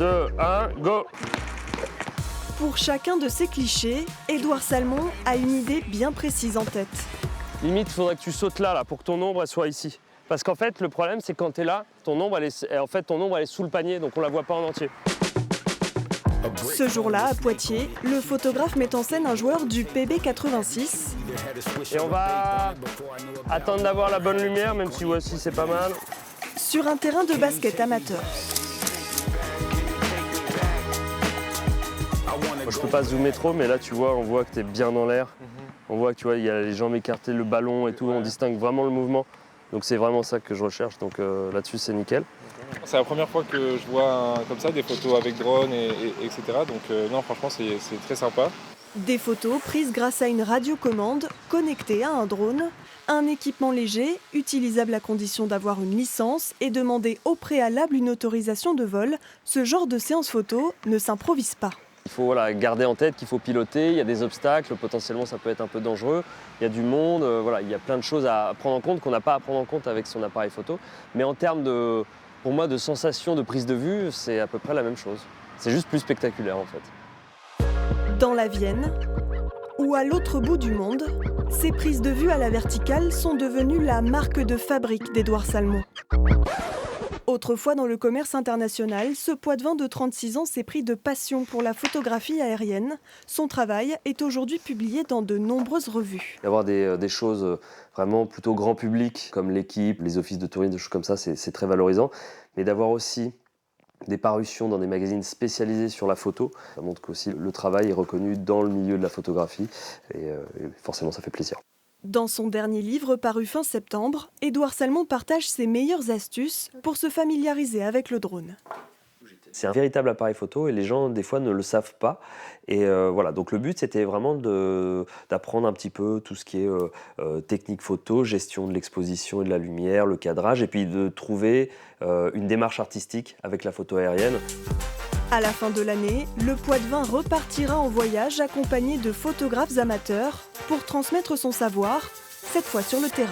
2, 1, go! Pour chacun de ces clichés, Édouard Salmon a une idée bien précise en tête. Limite, il faudrait que tu sautes là, pour que ton ombre elle soit ici. Parce qu'en fait, le problème, c'est que quand tu es là, ton ombre, elle est sous le panier, donc on la voit pas en entier. Ce jour-là, à Poitiers, le photographe met en scène un joueur du PB86. Et on va attendre d'avoir la bonne lumière, même si voici c'est pas mal. Sur un terrain de basket amateur. Moi, je peux pas zoomer trop, mais là tu vois, on voit que tu es bien dans l'air. On voit que tu vois, il y a les jambes écartées, le ballon et tout, on distingue vraiment le mouvement. Donc c'est vraiment ça que je recherche, donc là-dessus c'est nickel. C'est la première fois que je vois comme ça des photos avec drone, etc. Donc non, franchement c'est très sympa. Des photos prises grâce à une radiocommande connectée à un drone, un équipement léger, utilisable à condition d'avoir une licence et demander au préalable une autorisation de vol. Ce genre de séance photo ne s'improvise pas. Il faut garder en tête qu'il faut piloter, il y a des obstacles, potentiellement ça peut être un peu dangereux, il y a du monde, il y a plein de choses à prendre en compte qu'on n'a pas à prendre en compte avec son appareil photo. Mais en termes pour moi, de sensation de prise de vue, c'est à peu près la même chose. C'est juste plus spectaculaire en fait. Dans la Vienne, ou à l'autre bout du monde, ces prises de vue à la verticale sont devenues la marque de fabrique d'Édouard Salmon. Autrefois dans le commerce international, ce Poitevin de 36 ans s'est pris de passion pour la photographie aérienne. Son travail est aujourd'hui publié dans de nombreuses revues. D'avoir des choses vraiment plutôt grand public, comme l'équipe, les offices de tourisme, des choses comme ça, c'est très valorisant. Mais d'avoir aussi des parutions dans des magazines spécialisés sur la photo, ça montre qu'aussi le travail est reconnu dans le milieu de la photographie et forcément ça fait plaisir. Dans son dernier livre paru fin septembre, Édouard Salmon partage ses meilleures astuces pour se familiariser avec le drone. C'est un véritable appareil photo et les gens des fois ne le savent pas. Et donc le but c'était vraiment d'apprendre un petit peu tout ce qui est technique photo, gestion de l'exposition et de la lumière, le cadrage, et puis de trouver une démarche artistique avec la photo aérienne. À la fin de l'année, le Poitevin repartira en voyage accompagné de photographes amateurs pour transmettre son savoir, cette fois sur le terrain.